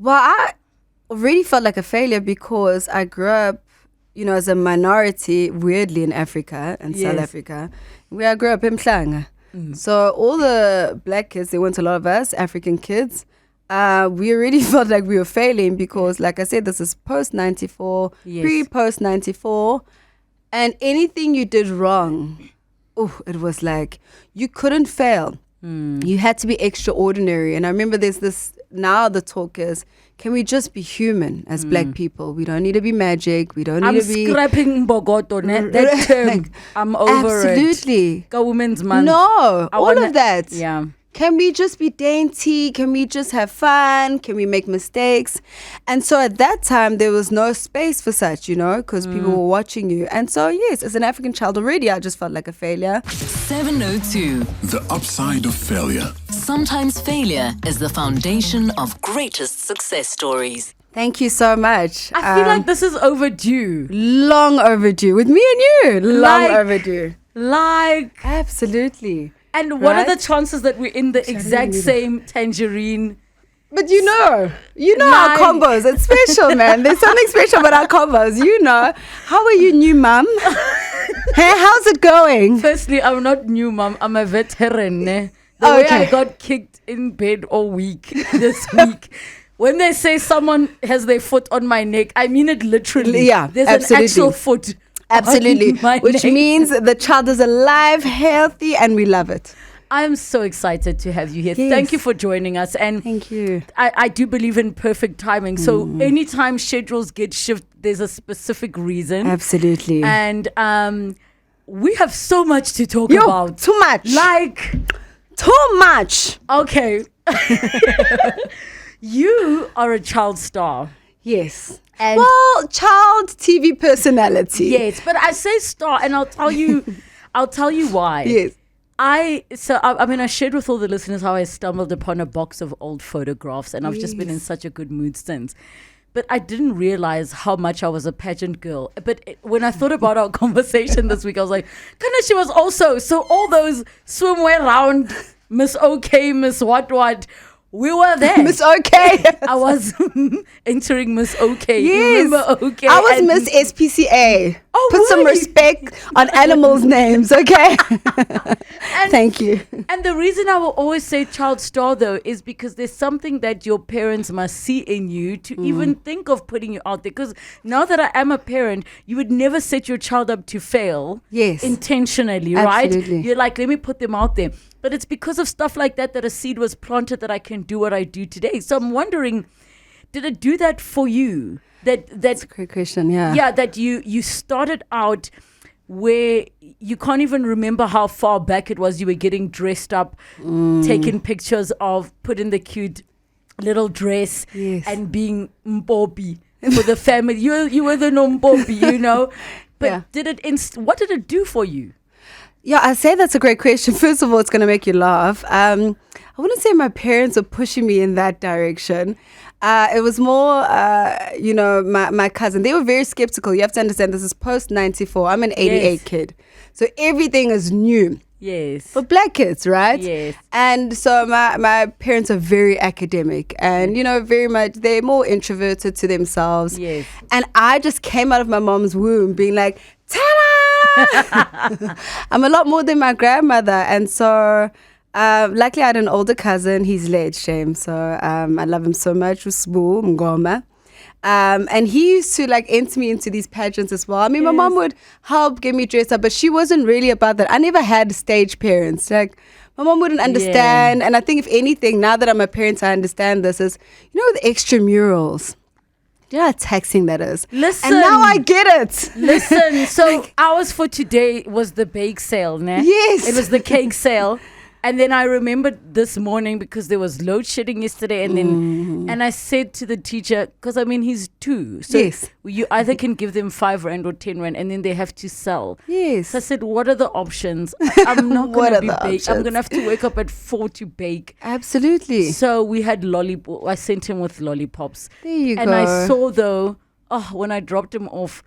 Well, I already felt like a failure because I grew up, as a minority, weirdly, in Africa and South Africa. Where I grew up in Mhlanga. So all the black kids, there weren't a lot of us, African kids. We already felt like we were failing because, like I said, this is post-94, pre-post-94. And anything you did wrong, it was like you couldn't fail. You had to be extraordinary. And I remember there's this, now the talk is, can we just be human as black people? We don't need to be magic. We don't need to be... I'm scrapping Bogoto, that term. I'm over it. Absolutely. Go Women's Month. No, all of that. Yeah. Can we just be dainty? Can we just have fun? Can we make mistakes? And so at that time, there was no space for such, because people were watching you. And so, yes, as an African child already, I just felt like a failure. 702. The upside of failure. Sometimes failure is the foundation of greatest success stories. Thank you so much. I feel like this is overdue. Long overdue. With me and you. Long overdue. Absolutely. And what are the chances that we're in the exact same tangerine? But our combos. It's special, man. There's something special about our combos. How are you, new mum? Hey, how's it going? Firstly, I'm not new mum. I'm a veteran. The way I got kicked in bed all week this week. When they say someone has their foot on my neck, I mean it literally. Yeah, there's absolutely. an actual foot. Absolutely, which means the child is alive, healthy, and we love it. I'm so excited to have you here. Yes. Thank you for joining us. And thank you. I do believe in perfect timing. So anytime schedules get shifted, there's a specific reason. Absolutely. And we have so much to talk about. Too much. Too much. Okay. You are a child star. Yes. And child TV personality. Yes, but I say star, and I'll tell you why. Yes. I shared with all the listeners how I stumbled upon a box of old photographs, and I've just been in such a good mood since. But I didn't realize how much I was a pageant girl. But when I thought about our conversation this week, I was like, kinda, she was also, so all those swimwear round, Miss OK, Miss what, we were there. Miss OK. I was entering Miss OK. Yes. You remember OK? I was Miss SPCA. Oh, Put some respect on animals' names, okay? Thank you. And the reason I will always say child star, though, is because there's something that your parents must see in you to even think of putting you out there. Because now that I am a parent, you would never set your child up to fail intentionally, Absolutely. right? You're like, let me put them out there. But it's because of stuff like that a seed was planted that I can do what I do today. So I'm wondering, did it do that for you? That's a great question, yeah. Yeah, that you started out where you can't even remember how far back it was you were getting dressed up, taking pictures of, putting the cute little dress and being mpopi for the family. You were the mpopi, But what did it do for you? Yeah, I say that's a great question. First of all, it's going to make you laugh. I wouldn't say my parents were pushing me in that direction. It was more, my cousin. They were very skeptical. You have to understand, this is post-94. I'm an 88 kid. So everything is new. Yes. For black kids, right? Yes. And so my parents are very academic and, very much, they're more introverted to themselves. Yes. And I just came out of my mom's womb being like, ta-da! I'm a lot more than my grandmother. And so luckily I had an older cousin. He's late, shame. So I love him so much. Usbu Mngoma. And he used to enter me into these pageants as well. I mean, my mom would help get me dressed up, but she wasn't really about that. I never had stage parents. My mom wouldn't understand. And I think if anything, now that I'm a parent, I understand this is, the extramurals. You know how taxing that is. Listen. And now I get it. Listen. So ours for today was the bake sale, né? Yes. It was the cake sale. And then I remembered this morning because there was load shedding yesterday. And then, and I said to the teacher, because he's 2. So you either can give them 5 rand or 10 rand and then they have to sell. Yes. So I said, what are the options? I'm not going to be baked. I'm going to have to wake up at 4 to bake. Absolutely. So we had lollipop. I sent him with lollipops. There you go. And I saw though, when I dropped him off,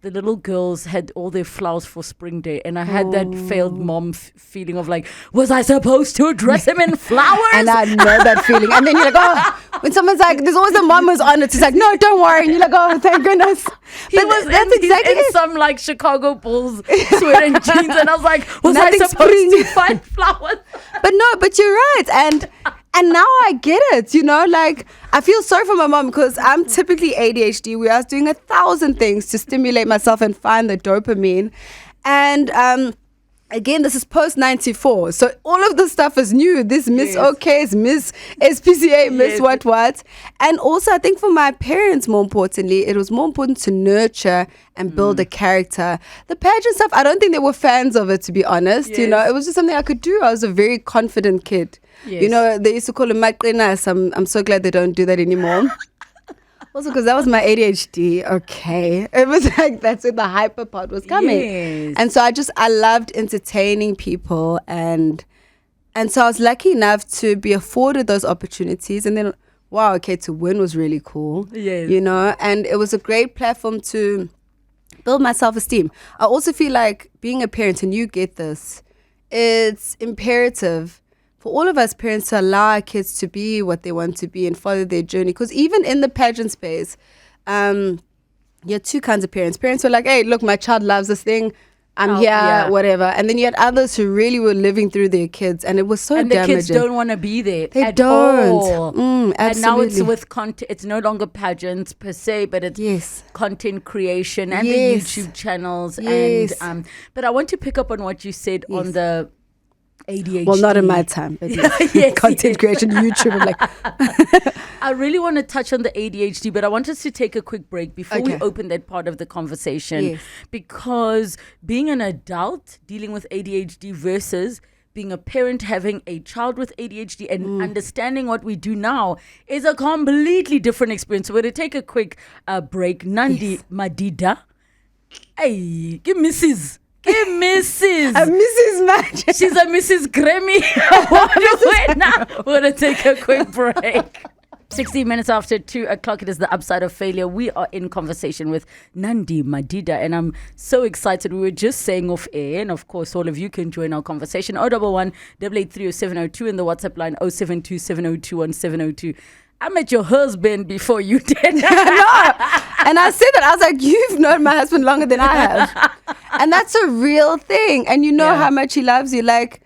the little girls had all their flowers for spring day, and I had that failed mom feeling of like, was I supposed to dress him in flowers? And I know that feeling. And then you're like, oh, when someone's like, there's always a mom who's on it. She's like, no, don't worry. And you're like, oh, thank goodness. He's in some like Chicago Bulls sweat and jeans, and I was like, was I supposed to find flowers? But you're right. And now I get it, like I feel sorry for my mom because I'm typically ADHD where I was doing 1,000 things to stimulate myself and find the dopamine. And again, this is post 94. So all of this stuff is new. This Miss OKs, Miss SPCA, Miss what. And also I think for my parents, more importantly, it was more important to nurture and build a character. The pageant stuff, I don't think they were fans of it, to be honest. It was just something I could do. I was a very confident kid. Yes. They used to call him Maqinas. I'm so glad they don't do that anymore. Also, because that was my ADHD. Okay. It was like, that's where the hyper part was coming. Yes. And so I loved entertaining people. And so I was lucky enough to be afforded those opportunities. And then, wow, okay, to win was really cool. Yes. And it was a great platform to build my self-esteem. I also feel like being a parent, and you get this, it's imperative for all of us parents to allow our kids to be what they want to be and follow their journey. Because even in the pageant space, you had two kinds of parents. Parents were like, hey, look, my child loves this thing. I'm here, whatever. And then you had others who really were living through their kids. And it was so damaging. And the kids don't want to be there. They at don't. all. Absolutely. And now it's with content. It's no longer pageants per se, but it's content creation and the YouTube channels. Yes. And but I want to pick up on what you said on the ADHD. Well, not in my time, but content creation, YouTube. I'm like, I really want to touch on the ADHD, but I want us to take a quick break before we open that part of the conversation. Because being an adult dealing with ADHD versus being a parent having a child with ADHD and understanding what we do now is a completely different experience. So we're going to take a quick break. Nandi Madida. Hey, give Mrs. Give Mrs. A Mrs. Magic. She's a Mrs. Grammy. Wait, now we're going to take a quick break. 16 minutes after 2 o'clock, it is the upside of failure. We are in conversation with Nandi Madida, and I'm so excited. We were just saying off air, and of course, all of you can join our conversation. 011 883 0702 and the WhatsApp line 072 702 1702. I met your husband before you did. No. And I said that. I was like, you've known my husband longer than I have. And that's a real thing. And you know how much he loves you. Like,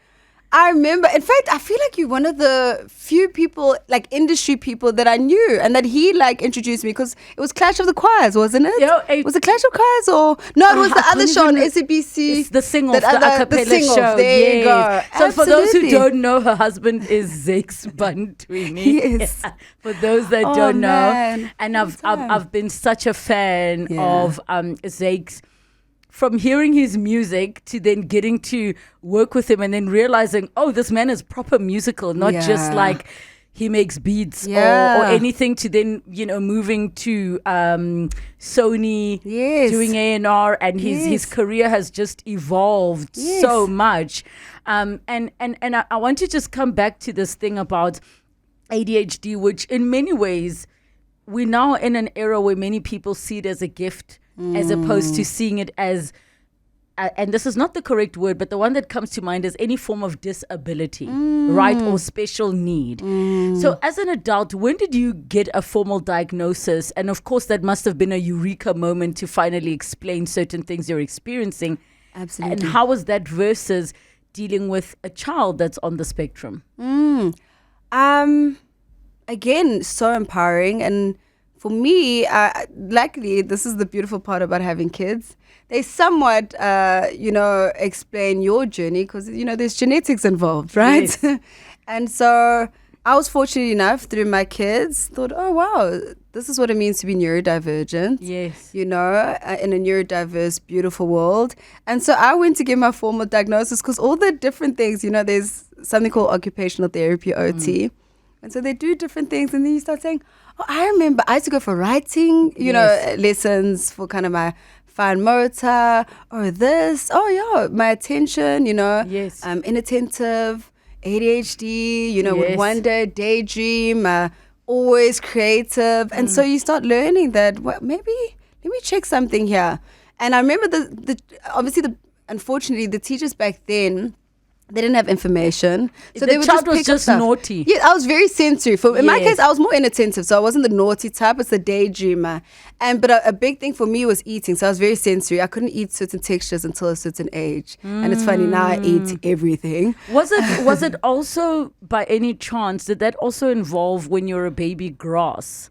I remember, in fact, I feel like you're one of the few people, like industry people that I knew and that he like introduced me, because it was Clash of the Choirs, wasn't it? Was it Clash of Choirs or no? It was the other show on SABC. It's the sing off, the a cappella show. There you go. So for those who don't know, her husband is Zakes Bantwini. Yes. Yeah. For those that don't know, and I've been such a fan of Zakes. From hearing his music to then getting to work with him and then realizing, oh, this man is proper musical, not just like he makes beats or anything, to then, moving to Sony, doing A&R, and his career has just evolved so much. And I want to just come back to this thing about ADHD, which in many ways, we're now in an era where many people see it as a gift, as opposed to seeing it as, and this is not the correct word, but the one that comes to mind is any form of disability, right, or special need. So as an adult, when did you get a formal diagnosis? And of course, that must have been a eureka moment to finally explain certain things you're experiencing. Absolutely. And how was that versus dealing with a child that's on the spectrum? Again, so empowering. And for me, luckily, this is the beautiful part about having kids. They somewhat, explain your journey because, there's genetics involved, right? Yes. And so I was fortunate enough through my kids, thought, oh, wow, this is what it means to be neurodivergent. Yes. In a neurodiverse, beautiful world. And so I went to get my formal diagnosis because all the different things, there's something called occupational therapy, OT. And so they do different things. And then you start saying, oh, I remember I used to go for writing, lessons for kind of my fine motor or this. Oh, yeah, my attention, inattentive, ADHD, would wonder, daydream, always creative. And so you start learning that, well, maybe let me check something here. And I remember unfortunately, the teachers back then, they didn't have information. So they would child was pick up just stuff. naughty. Yeah, I was very sensory. In my Yes. case, I was more inattentive. So I wasn't the naughty type. It's the daydreamer. But a big thing for me was eating. So I was very sensory. I couldn't eat certain textures until a certain age. And it's funny, now I eat everything. Was it also, by any chance, did that also involve when you're a baby, grass?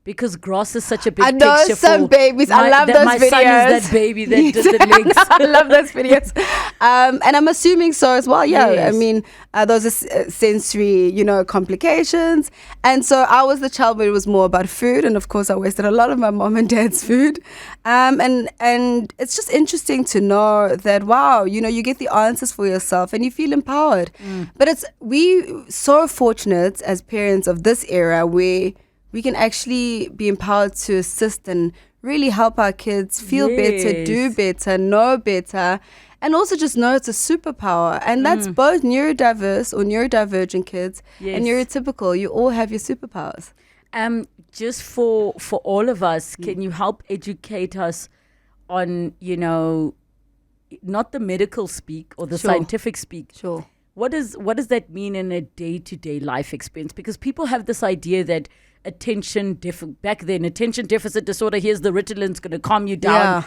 Because grass is such a big I know picture some for babies. I love those my videos. son is that baby that did the legs. I love those videos. And I'm assuming so as well. Yeah. Yes. I mean, those are sensory, complications. And so I was the child where it was more about food. And of course, I wasted a lot of my mom and dad's food. And it's just interesting to know that, wow, you get the answers for yourself and you feel empowered. But we so fortunate as parents of this era where we can actually be empowered to assist and really help our kids feel better, do better, know better, and also just know it's a superpower. And that's both neurodiverse or neurodivergent kids and neurotypical. You all have your superpowers. Just for all of us, can you help educate us on, not the medical speak or the scientific speak? Sure. What does that mean in a day-to-day life experience? Because people have this idea that attention deficit disorder, here's the Ritalin's going to calm you down.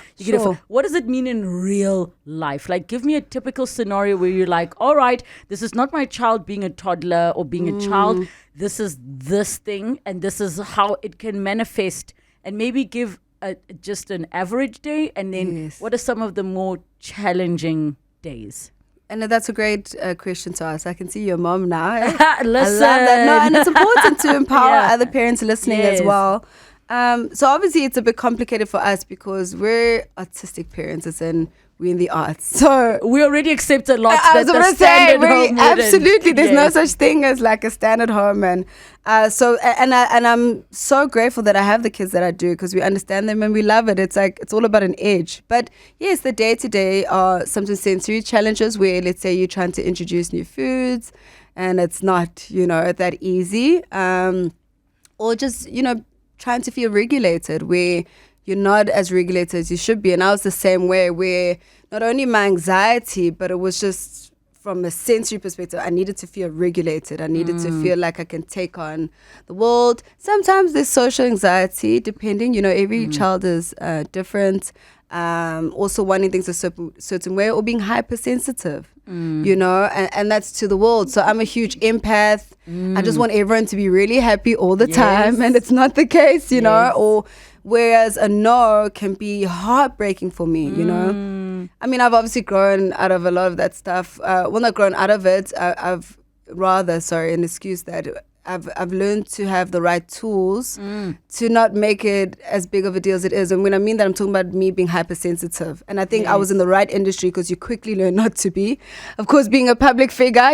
What does it mean in real life? Like, give me a typical scenario where you're like, all right, this is not my child being a toddler or being a child. This is this thing, and this is how it can manifest, and maybe give just an average day. And then what are some of the more challenging days? And that's a great question to ask. I can see your mom now. Listen. I love that. No, and it's important to empower other parents listening as well. So obviously it's a bit complicated for us because we're artistic parents, as in we're in the arts. So we already accept a lot. I was going to say, absolutely. There's no yes. such thing as like a standard home, and I'm so grateful that I have the kids that I do because we understand them and we love it. It's like it's all about an edge. But yes, the day to day are sometimes sensory challenges where, let's say, you're trying to introduce new foods, and it's not that easy, or just trying to feel regulated where you're not as regulated as you should be. And I was the same way, where not only my anxiety, but it was just from a sensory perspective, I needed to feel regulated. I needed to feel like I can take on the world. Sometimes there's social anxiety, depending, every child is different. Also wanting things a certain way, or being hypersensitive, and that's to the world. So I'm a huge empath. I just want everyone to be really happy all the time, and it's not the case, or whereas a no can be heartbreaking for me, I mean, I've obviously grown out of a lot of that stuff. Well, not grown out of it. I've learned to have the right tools to not make it as big of a deal as it is. And when I mean that, I'm talking about me being hypersensitive. And I think I was in the right industry because you quickly learn not to be. Of course, being a public figure,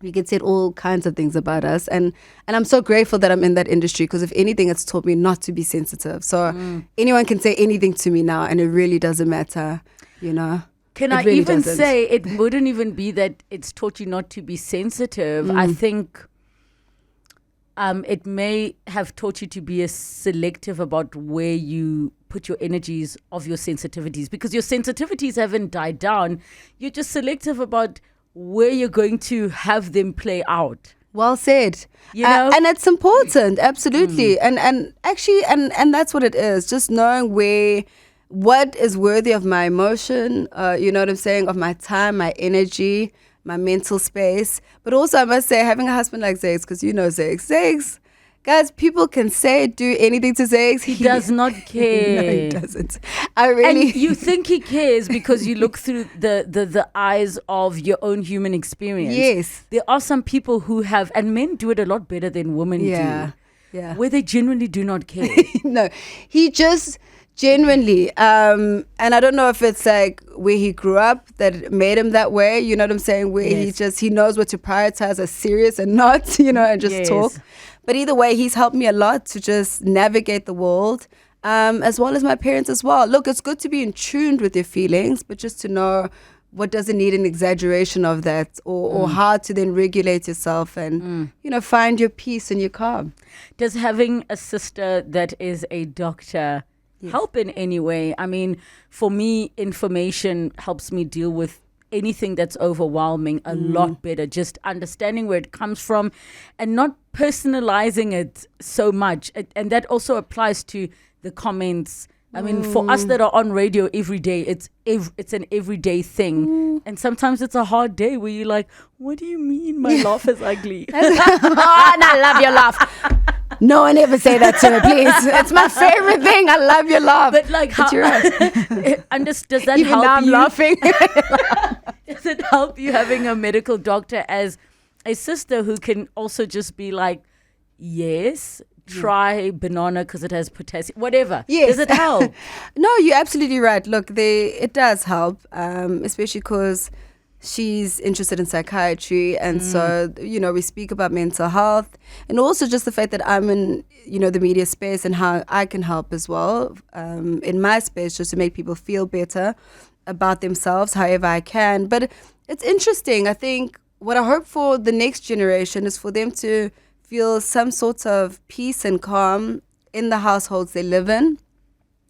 we get said all kinds of things about us. And I'm so grateful that I'm in that industry because if anything, it's taught me not to be sensitive. So anyone can say anything to me now and it really doesn't matter, Can I really even doesn't. say it wouldn't even be that it's taught you not to be sensitive. I think it may have taught you to be selective about where you put your energies of your sensitivities, because your sensitivities haven't died down. You're just selective about where you're going to have them play out. Well said. And it's important, absolutely. And actually, and that's what it is, just knowing what is worthy of my emotion, you know what I'm saying, of my time, my energy, my mental space. But also, I must say, having a husband like Zakes, because Zakes, guys, people can do anything to Zakes. He does not care. No, he doesn't. And you think he cares because you look through the eyes of your own human experience. Yes. There are some people who have, and men do it a lot better than women do. Yeah. Where they genuinely do not care. No, he just genuinely, and I don't know if it's like where he grew up that made him that way, you know what I'm saying, where he knows what to prioritize as serious and not, and just talk. But either way, he's helped me a lot to just navigate the world, as well as my parents as well. Look, it's good to be in tune with your feelings, but just to know what doesn't need an exaggeration of that, or how to then regulate yourself and, find your peace and your calm. Does having a sister that is a doctor help in any way. I mean, for me, information helps me deal with anything that's overwhelming a lot better. Just understanding where it comes from and not personalizing it so much. And that also applies to the comments. I mean, for us that are on radio every day, it's an everyday thing. And sometimes it's a hard day where you're like, what do you mean my laugh is ugly? And I love your laugh. No one ever say that to me, please. It's my favorite thing. I love your laugh. But like, how, you're right. does that Even help now I'm you? laughing. Does it help you having a medical doctor as a sister who can also just be like, yes, try banana because it has potassium, whatever. Yes. Does it help? No, you're absolutely right. Look, it does help, especially because she's interested in psychiatry. And so, we speak about mental health and also just the fact that I'm in, the media space and how I can help as well in my space just to make people feel better about themselves however I can. But it's interesting. I think what I hope for the next generation is for them to feel some sort of peace and calm in the households they live in.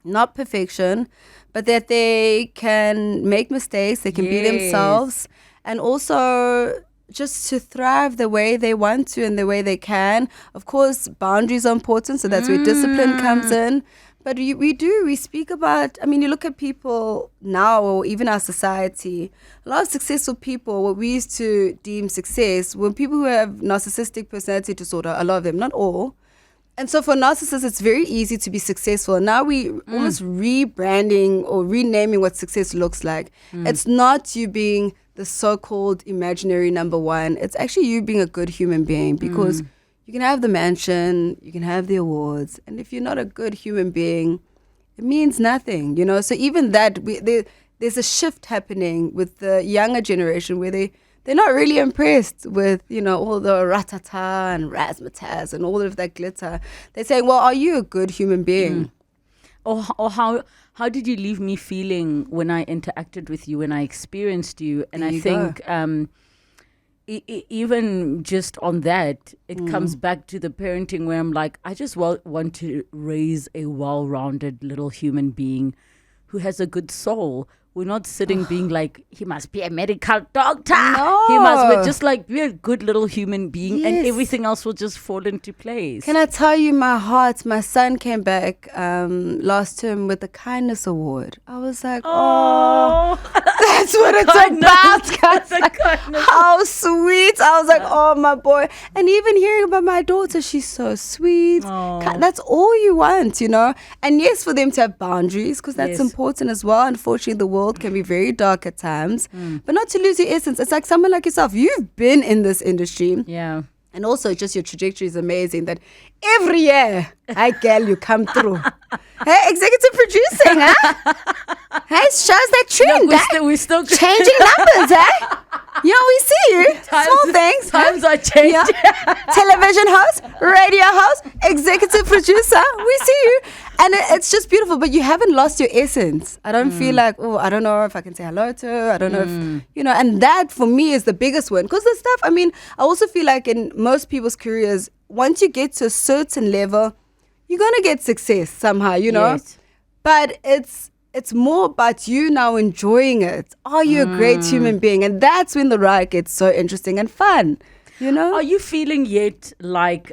Not perfection, but that they can make mistakes, they can be themselves, and also just to thrive the way they want to and the way they can. Of course, boundaries are important, so that's where discipline comes in. But we speak about, you look at people now, or even our society, a lot of successful people, what we used to deem success, were people who have narcissistic personality disorder, a lot of them, not all. And so for narcissists, it's very easy to be successful. And now we almost rebranding or renaming what success looks like. It's not you being the so-called imaginary number one. It's actually you being a good human being, because you can have the mansion, you can have the awards, and if you're not a good human being, it means nothing, So even that, there's a shift happening with the younger generation where they're not really impressed with, all the ratata and razzmatazz and all of that glitter. They're saying, well, are you a good human being? Or how did you leave me feeling when I interacted with you, when I experienced you? And I think even just on that, it comes back to the parenting where I'm like, I just want to raise a well-rounded little human being who has a good soul. We're not sitting being like, he must be a medical doctor. No. We're just like, be a good little human being, and everything else will just fall into place. Can I tell you my son came back last term with the kindness award. I was like, oh that's what it's about, guys. How sweet. I was like, oh, my boy. And even hearing about my daughter, she's so sweet. That's all you want, And yes, for them to have boundaries, because that's important as well. Unfortunately, the world can be very dark at times, but not to lose your essence. It's like someone like yourself. You've been in this industry. Yeah. And also just your trajectory is amazing that every year, hey girl, you come through. Hey, executive producing, huh? Hey, shows that trend, we're still changing numbers, eh? We see you. Small things. Times are changing. Yeah. Television host, radio host, executive producer. We see you. And it's just beautiful, but you haven't lost your essence. I don't feel like, I don't know if I can say hello to her. I don't know if, and that for me is the biggest one. Because the stuff, I also feel like in most people's careers, once you get to a certain level, you're going to get success somehow, Yes. But it's more about you now enjoying it. Are you a great human being? And that's when the ride gets so interesting and fun, Are you feeling yet like,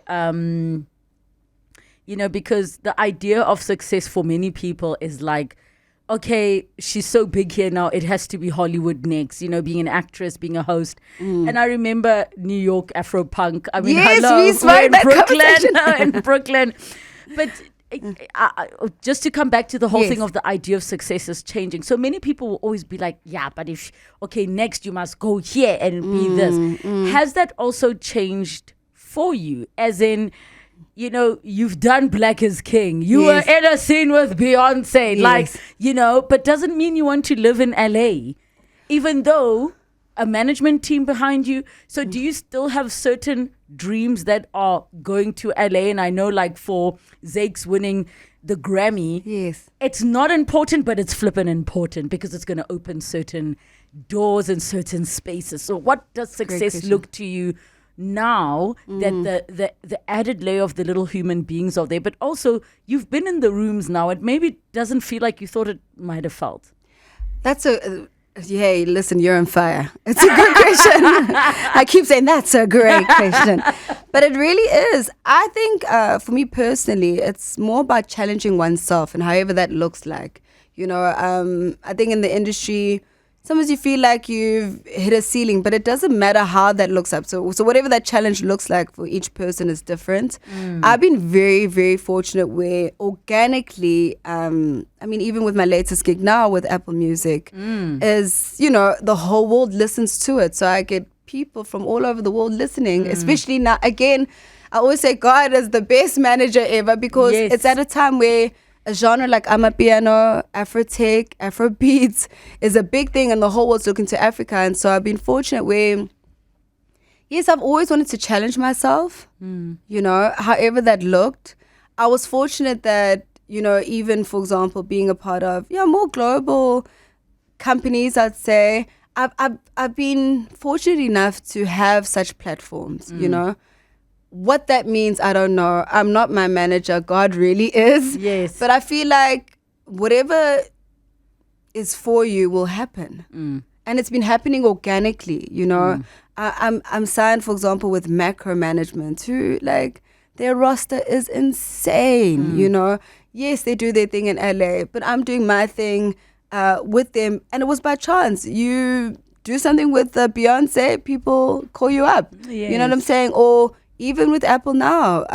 because the idea of success for many people is like, okay, she's so big here now, it has to be Hollywood next, being an actress, being a host. And I remember New York Afro-punk. Yes, hello, we spoke in that Brooklyn, in Brooklyn. But just to come back to the whole thing of the idea of success is changing. So many people will always be like, yeah, but next you must go here and be this. Has that also changed for you? As in, you've done Black is King. You were in a scene with Beyonce. But doesn't mean you want to live in LA, even though a management team behind you. So do you still have certain dreams that are going to LA? And I know for Zakes winning the Grammy, it's not important, but it's flippin' important because it's going to open certain doors and certain spaces. So what does success look to you now that the added layer of the little human beings are there, but also you've been in the rooms now, it maybe doesn't feel like you thought it might have felt. That's hey, listen, you're on fire. It's a good question. I keep saying that's a great question. But it really is. I think for me personally, it's more about challenging oneself and however that looks like. I think in the industry, sometimes you feel like you've hit a ceiling, but it doesn't matter how that looks up. So whatever that challenge looks like for each person is different. I've been very, very fortunate where organically, even with my latest gig now with Apple Music, is, the whole world listens to it. So I get people from all over the world listening, especially now. Again, I always say God is the best manager ever because it's at a time where a genre like Amapiano, Afro-tech, Afro-beats is a big thing and the whole world's looking to Africa. And so I've been fortunate where, yes, I've always wanted to challenge myself, however that looked. I was fortunate that, even, for example, being a part of more global companies, I'd say, I've been fortunate enough to have such platforms, What that means, I don't know. I'm not my manager. God really is. Yes. But I feel like whatever is for you will happen. And it's been happening organically, I'm signed, for example, with Macro Management, who, their roster is insane, Yes, they do their thing in LA, but I'm doing my thing with them. And it was by chance. You do something with Beyonce, people call you up. Yes. You know what I'm saying? Or even with Apple now,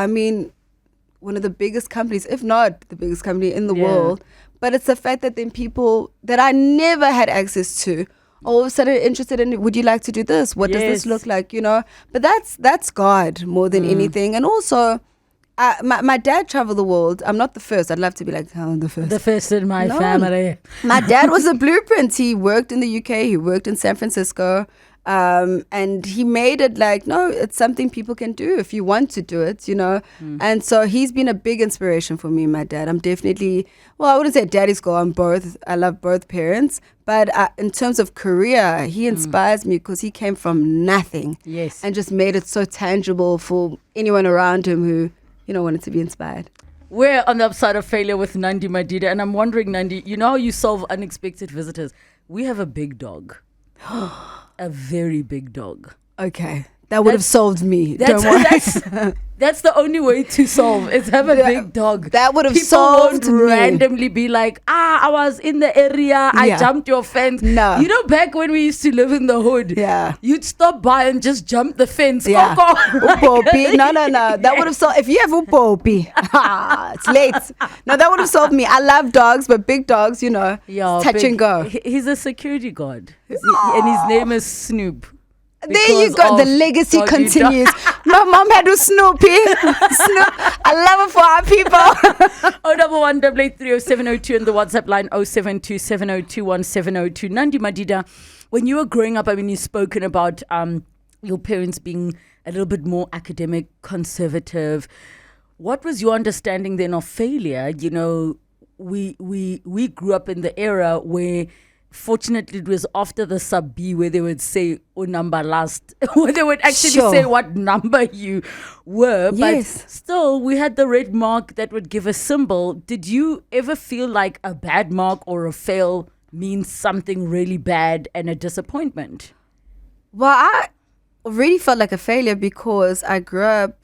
one of the biggest companies, if not the biggest company in the world, but it's the fact that then people that I never had access to, all of a sudden interested in, would you like to do this? What does this look like? But that's God more than anything. And also, my dad traveled the world. I'm not the first. I'd love to be the first. The first in my family. My dad was a blueprint. He worked in the UK. He worked in San Francisco. And he made it no, it's something people can do if you want to do it, And so he's been a big inspiration for me, my dad. I'm definitely, I wouldn't say daddy's girl. I'm both. I love both parents. But in terms of career, he inspires me because he came from nothing. Yes. And just made it so tangible for anyone around him who, wanted to be inspired. We're on the upside of failure with Nandi Madida. And I'm wondering, Nandi, how you solve unexpected visitors? We have a big dog. A very big dog. Okay. That would have solved me. Don't worry. That's the only way to solve is have a big dog. That would have People solved won't me. randomly be like, I was in the area. I jumped your fence. No. Back when we used to live in the hood. Yeah. You'd stop by and just jump the fence. Yeah. Upopi. No. Yes. That would have solved. If you have upopi, it's late. No, that would have solved me. I love dogs, but big dogs, touch and go. He's a security guard. And his name is Snoop. There you go. The legacy continues. My mom had a Snoopy. Snoop. I love it for our people. 011-883-0702 and the WhatsApp line 0727021702. Nandi Madida, when you were growing up, you've spoken about your parents being a little bit more academic, conservative. What was your understanding then of failure? We grew up in the era where, fortunately, it was after the sub B where they would say number last, where they would actually say what number you were. Yes. But still, we had the red mark that would give a symbol. Did you ever feel like a bad mark or a fail means something really bad and a disappointment? Well, I already felt like a failure because I grew up,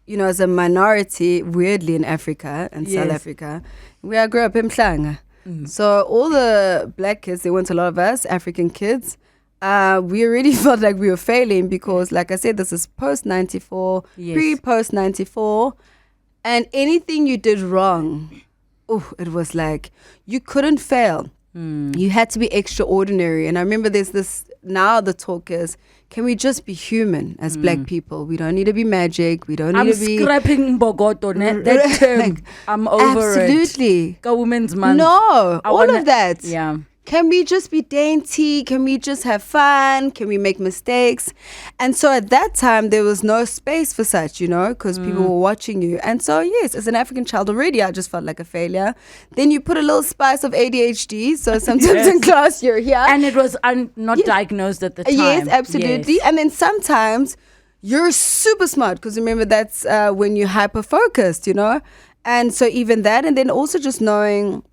as a minority, weirdly, in Africa and South Africa, where I grew up in Mhlanga. So all the black kids, there weren't a lot of us, African kids, we already felt like we were failing because, like I said, this is post-94, pre-post-94, and anything you did wrong, it was like you couldn't fail. You had to be extraordinary. And I remember there's this, now the talk is, can we just be human as black people? We don't need to be magic. We don't need to be... I'm scrapping Bogoto. That term, I'm over it. Absolutely. A women's month. No, all of that. Yeah. Can we just be dainty? Can we just have fun? Can we make mistakes? And so at that time, there was no space for such, because people were watching you. And so, yes, as an African child already, I just felt like a failure. Then you put a little spice of ADHD. So sometimes in class, you're here. And it was not diagnosed at the time. Yes, absolutely. Yes. And then sometimes you're super smart, because remember that's when you're hyper focused, you know. And so even that, and then also just knowing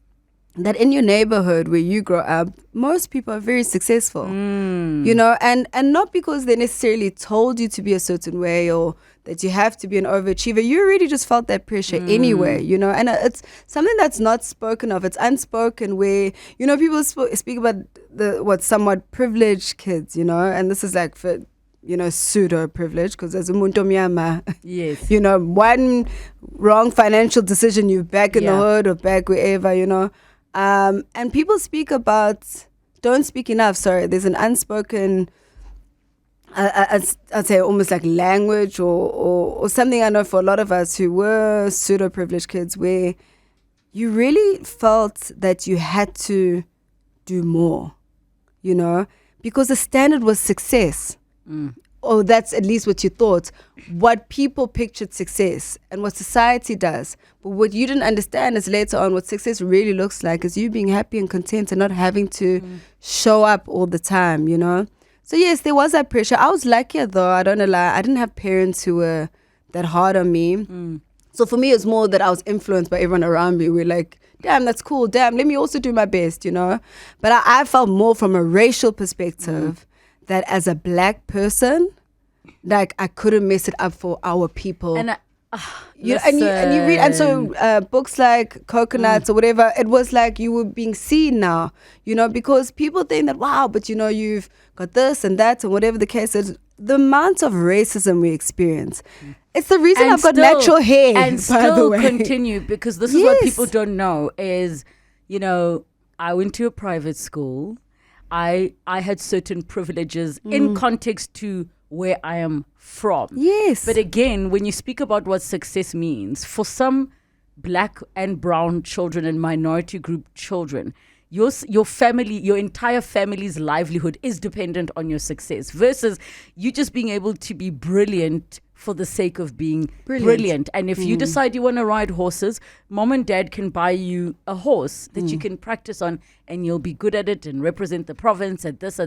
that in your neighborhood where you grow up, most people are very successful, you know, and not because they necessarily told you to be a certain way or that you have to be an overachiever. You already just felt that pressure anyway, you know, and it's something that's not spoken of. It's unspoken, where, you know, people speak about somewhat privileged kids, you know, and this is like for, you know, pseudo privilege, because as a muntomyama, Yes. you know, one wrong financial decision, you're back in the hood or back wherever, you know. And people speak about, don't speak enough, sorry, there's an unspoken, I'd say almost like language or something, I know for a lot of us who were pseudo-privileged kids, where you really felt that you had to do more, you know, because the standard was success. Or that's at least what you thought, what people pictured success and what society does. But what you didn't understand is later on what success really looks like is you being happy and content and not having to show up all the time, you know. So yes, there was that pressure. I was luckier though, I don't know lie. I didn't have parents who were that hard on me. So for me, it's more that I was influenced by everyone around me. We're like, damn, that's cool. Damn, let me also do my best, you know. But I felt more from a racial perspective that as a black person, like I couldn't mess it up for our people. And you read, and so books like Coconuts or whatever, it was like you were being seen now, you know, because people think that, wow, but you know, you've got this and that and whatever the case is. The amount of racism we experience, it's the reason I've got natural hair, and by still the way. continue, because this is what people don't know is, you know, I went to a private school. I had certain privileges in context to where I am from. Yes. But again, when you speak about what success means, for some black and brown children and minority group children, your family, your entire family's livelihood is dependent on your success, versus you just being able to be brilliant for the sake of being brilliant. And if you decide you want to ride horses, mom and dad can buy you a horse that you can practice on, and you'll be good at it and represent the province at this.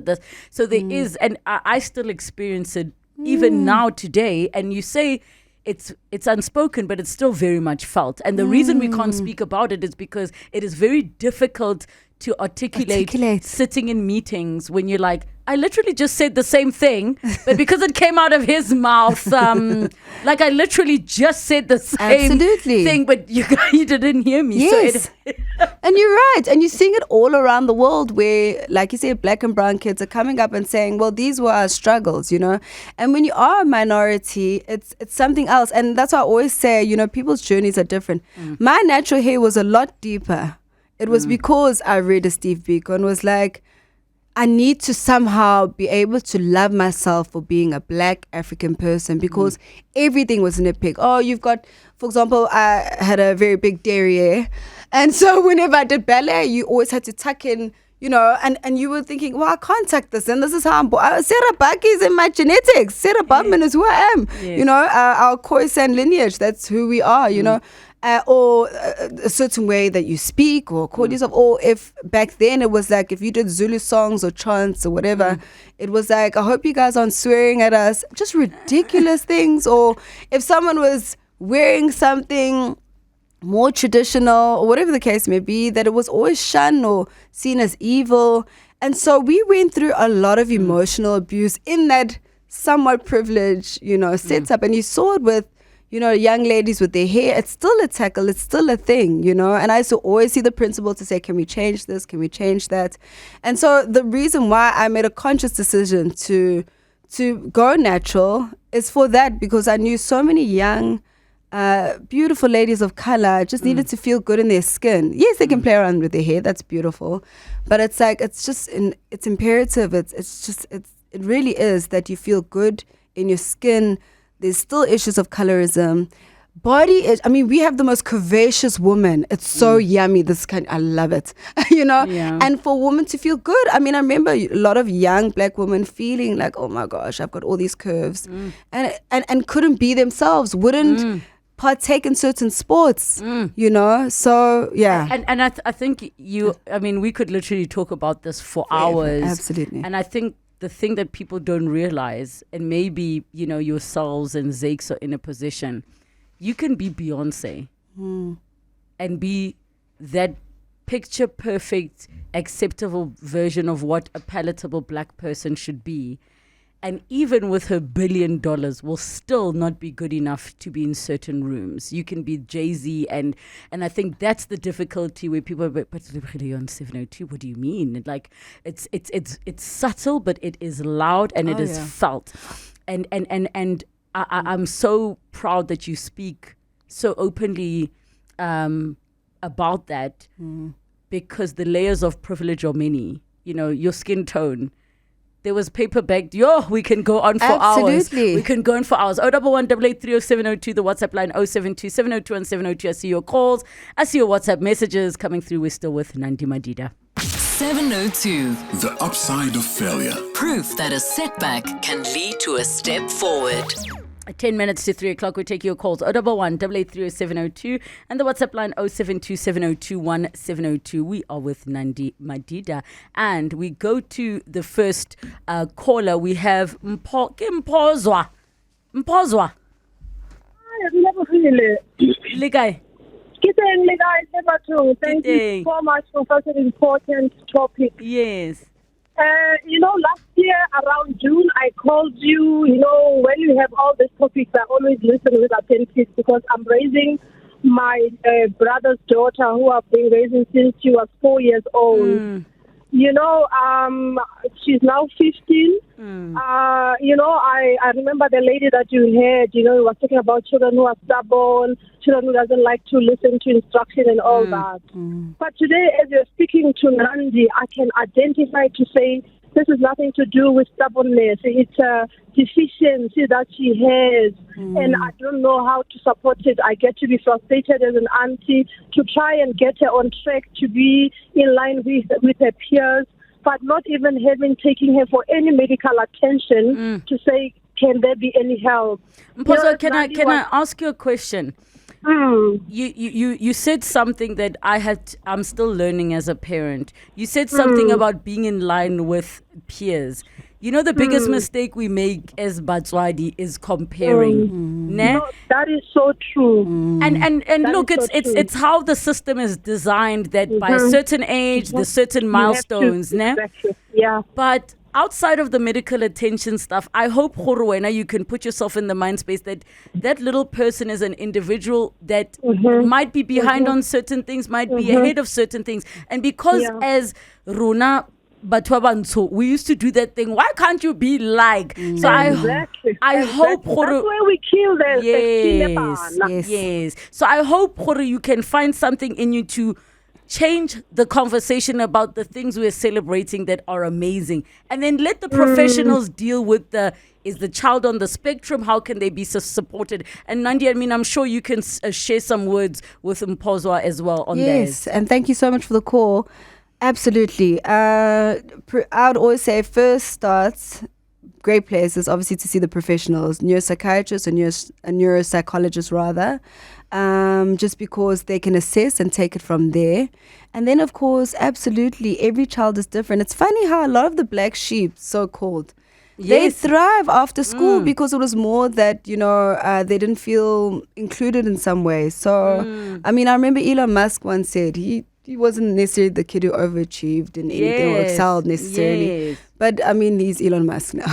So there is, and I still experience it even now today. And you say it's unspoken, but it's still very much felt. And the reason we can't speak about it is because it is very difficult to articulate sitting in meetings when you're like, I literally just said the same thing, but because it came out of his mouth, like I literally just said the same thing, but you didn't hear me. Yes. So and you're right. And you seeing it all around the world where, like you say, black and brown kids are coming up and saying, well, these were our struggles, you know. And when you are a minority, it's something else. And that's why I always say, you know, people's journeys are different. My natural hair was a lot deeper. It was because I read a Steve Biko and was like, I need to somehow be able to love myself for being a black African person, because everything was nitpick. Oh, you've got, for example, I had a very big derriere. And so whenever I did ballet, you always had to tuck in, you know, and you were thinking, well, I can't tuck this in. This is how I'm born. Serapaki is in my genetics. Sarah Bubman is who I am. You know, our Khoisan lineage, that's who we are, you know. Or a certain way that you speak or call yourself, or if back then it was like if you did Zulu songs or chants or whatever, it was like, I hope you guys aren't swearing at us, just ridiculous things. Or if someone was wearing something more traditional or whatever the case may be, that it was always shunned or seen as evil. And so we went through a lot of emotional abuse in that somewhat privileged, you know, setup. And you saw it with, you know, young ladies with their hair. It's still a tackle. It's still a thing, you know. And I used to always see the principal to say, can we change this? Can we change that? And so the reason why I made a conscious decision to go natural is for that, because I knew so many young, beautiful ladies of color just needed to feel good in their skin. Yes, they can play around with their hair. That's beautiful. But it's like, it's just, it's imperative. It really is that you feel good in your skin. There's still issues of colorism. I mean, we have the most curvaceous woman. It's so yummy. I love it, you know? Yeah. And for women to feel good. I mean, I remember a lot of young black women feeling like, oh my gosh, I've got all these curves. And couldn't be themselves, wouldn't partake in certain sports, you know? So, yeah. And I think I mean, we could literally talk about this for hours. Absolutely. And I think the thing that people don't realize, and maybe, yourselves and Zakes are in a position, you can be Beyonce and be that picture perfect, acceptable version of what a palatable black person should be. And even with her $1 billion will still not be good enough to be in certain rooms. You can be Jay-Z and I think that's the difficulty where people are, but on 702, what do you mean? Like it's subtle, but it is loud and it is felt. And I'm so proud that you speak so openly about that because the layers of privilege are many. Your skin tone. There was paper bagged. We can go on for hours. We can go on for hours. 011-883-0702, the WhatsApp line 072-702-1702. I see your calls. I see your WhatsApp messages coming through. We're still with Nandi Madida. 702. The upside of failure. Proof that a setback can lead to a step forward. 10 minutes to 3 o'clock, we take your calls 011-883-0702 and the WhatsApp line 072-702-1702. We are with Nandi Madida and we go to the first caller. We have Mpozwa. Hi, Relebogile. Ligai. Thank you so much for such an important topic. Yes. Last year around June, I called you. When you have all these topics, I always listen with attention because I'm raising my brother's daughter, who I've been raising since she was 4 years old. She's now 15. I remember the lady that you had, was talking about children who are stubborn, children who doesn't like to listen to instruction and all that. But today, as you're speaking to Nandi, I can identify to say this is nothing to do with stubbornness. It's a deficiency that she has, and I don't know how to support it. I get to be frustrated as an auntie to try and get her on track to be in line with her peers, but not even taking her for any medical attention to say, can there be any help? Mpozo, can I ask you a question? You said something that I'm still learning as a parent. You said something about being in line with peers. The biggest mistake we make as Batswadi is comparing. No, that is so true. And look, it's how the system is designed that by a certain age, the certain milestones. Exactly. Yeah. But outside of the medical attention stuff, I hope, Horwena, you can put yourself in the mind space that little person is an individual that might be behind on certain things, might be ahead of certain things. And because as Runa Batwabanso, we used to do that thing, why can't you be like? So I hope that's where we kill the yes. So I hope you can find something in you to change the conversation about the things we're celebrating that are amazing. And then let the professionals deal with is the child on the spectrum? How can they be supported? And Nandi, I'm sure you can share some words with Mpozwa as well on that. Yes, and thank you so much for the call. Absolutely. I would always say first starts, great place is obviously to see the professionals, neuropsychiatrists or neuropsychologists rather. Just because they can assess and take it from there. And then, of course, absolutely, every child is different. It's funny how a lot of the black sheep, so-called, they thrive after school because it was more that, they didn't feel included in some way. So, I remember Elon Musk once said he wasn't necessarily the kid who overachieved in anything or excelled necessarily. But, he's Elon Musk now,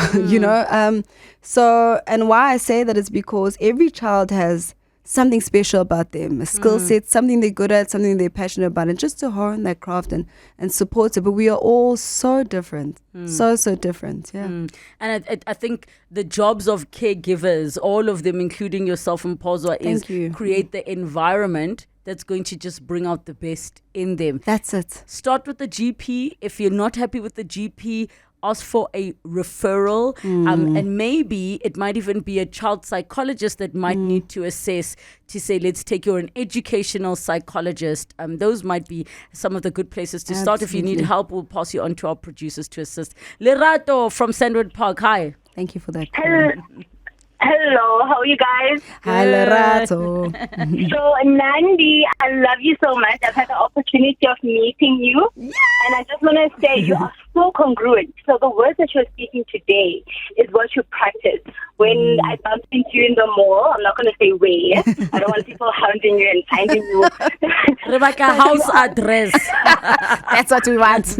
So, and why I say that is because every child has something special about them, a skill set, something they're good at, something they're passionate about, and just to hone that craft and support it. But we are all so different, so different, And I think the jobs of caregivers, all of them, including yourself and Mpozwa, is create the environment that's going to just bring out the best in them. That's it. Start with the GP. If you're not happy with the GP, ask for a referral, and maybe it might even be a child psychologist that might need to assess to say, let's take you an educational psychologist. Those might be some of the good places to start. If you need help, we'll pass you on to our producers to assist. Lerato from Sandwood Park. Hi. Thank you for that. Hello, how are you guys? Hi, Lerato. So, Nandi, I love you so much. I've had the opportunity of meeting you. And I just want to say you are so congruent. So the words that you're speaking today is what you practice. When I bumped into you in the mall, I'm not going to say where. I don't want people hounding you and finding you. Rebecca, house address. That's what we want.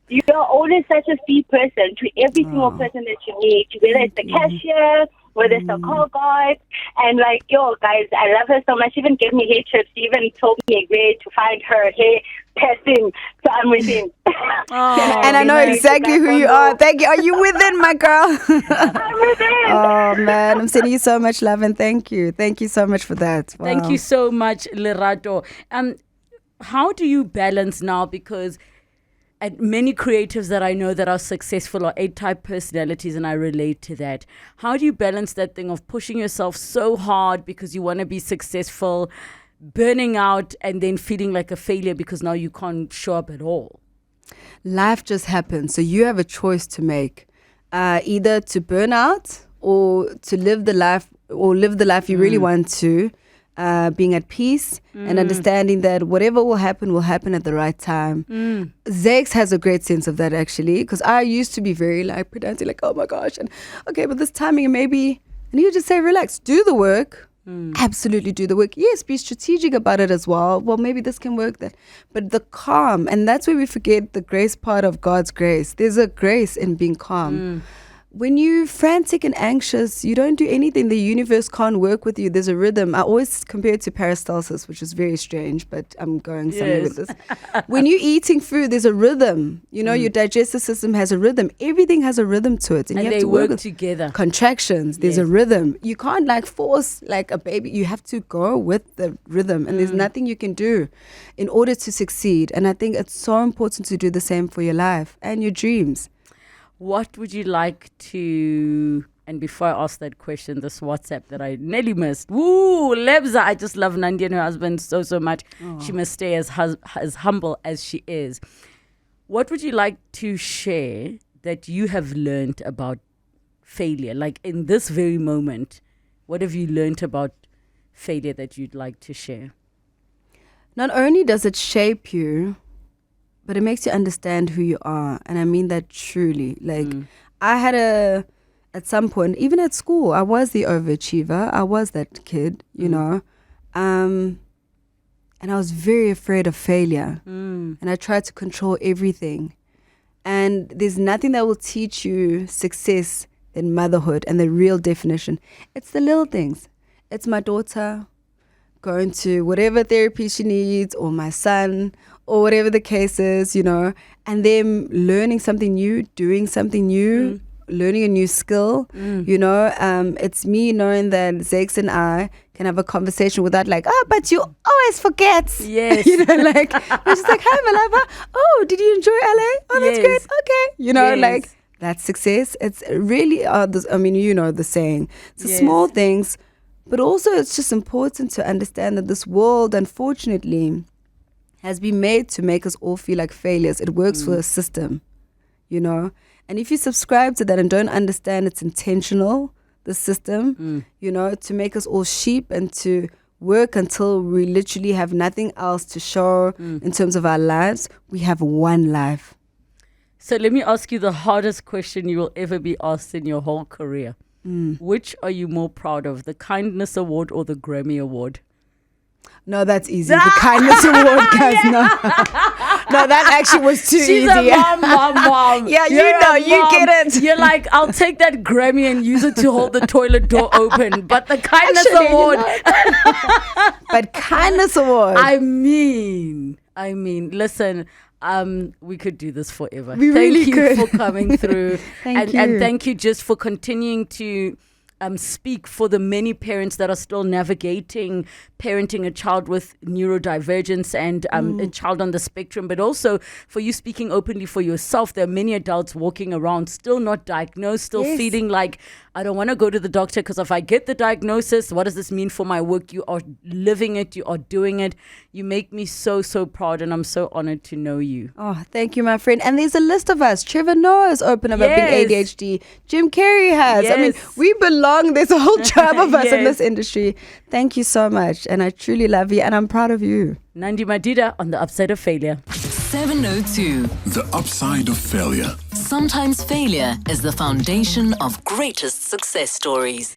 You are always such a sweet person to every single person that you meet, whether it's the cashier, whether it's the call guard. And like, yo, guys, I love her so much. She even gave me hair tips. She even told me where to find her hair person. So I'm within. And I know exactly who you are. Thank you. Are you within, my girl? I'm within. Oh, man. I'm sending you so much love and thank you. Thank you so much for that. Wow. Thank you so much, Lerato. How do you balance now? Because many creatives that I know that are successful are A-type personalities, and I relate to that. How do you balance that thing of pushing yourself so hard because you want to be successful, burning out, and then feeling like a failure because now you can't show up at all? Life just happens. So you have a choice to make, either to burn out or to live the life you really want to. Being at peace and understanding that whatever will happen at the right time. Zakes has a great sense of that, actually, because I used to be very like pedantic, like, oh my gosh, and okay, but this timing, and maybe, and you just say, relax, do the work. Absolutely do the work. Yes, be strategic about it as well. Well, maybe this can work, that. But the calm, and that's where we forget the grace part of God's grace. There's a grace in being calm. When you're frantic and anxious, you don't do anything. The universe can't work with you. There's a rhythm. I always compare it to peristalsis, which is very strange, but I'm going somewhere with this. When you're eating food, there's a rhythm. You know, your digestive system has a rhythm. Everything has a rhythm to it. And you have they to work together. Contractions, there's a rhythm. You can't like force like a baby. You have to go with the rhythm. And there's nothing you can do in order to succeed. And I think it's so important to do the same for your life and your dreams. What would you like to, and before I ask that question, this WhatsApp that I nearly missed. Woo, Lebza, I just love Nandi and her husband so much. She must stay as humble as she is. What would you like to share that you have learned about failure? Like in this very moment, what have you learned about failure that you'd like to share? Not only does it shape you, but it makes you understand who you are. And I mean that truly. Like, I had at some point, even at school, I was the overachiever. I was that kid, you know. And I was very afraid of failure. And I tried to control everything. And there's nothing that will teach you success than motherhood and the real definition. It's the little things. It's my daughter going to whatever therapy she needs, or my son, or whatever the case is, you know, and them learning something new, doing something new, learning a new skill, you know. It's me knowing that Zakes and I can have a conversation without like, oh, but you always forget. Yes. You know, like, we're just like, hi, my lover. Oh, did you enjoy LA? Oh, that's great. Okay. You know, like, that's success. It's really, I mean, you know the saying. It's the small things, but also it's just important to understand that this world, unfortunately, has been made to make us all feel like failures. It works for a system, you know. And if you subscribe to that and don't understand it's intentional, the system, you know, to make us all sheep and to work until we literally have nothing else to show in terms of our lives, we have one life. So let me ask you the hardest question you will ever be asked in your whole career. Which are you more proud of, the Kindness Award or the Grammy Award? No, that's easy. The Kindness Award, guys. No, that actually was too easy. She's a mom. Yeah, you get it. You're like, I'll take that Grammy and use it to hold the toilet door open. But the Kindness Actually, Award. But Kindness Award. I mean, listen, we could do this forever. We really could. Thank you for coming through. Thank you. And thank you just for continuing to speak for the many parents that are still navigating parenting a child with neurodivergence and a child on the spectrum, but also for you speaking openly for yourself. There are many adults walking around still not diagnosed, still feeling like, I don't want to go to the doctor because if I get the diagnosis, what does this mean for my work? You are living it. You are doing it. You make me so proud, and I'm so honored to know you. Oh, thank you, my friend. And there's a list of us. Trevor Noah is open about being ADHD. Jim Carrey has. Yes. I mean, we belong. There's a whole tribe of us in this industry. Thank you so much. And I truly love you, and I'm proud of you. Nandi Madida on the Upside of Failure. 702. The upside of failure. Sometimes failure is the foundation of greatest success stories.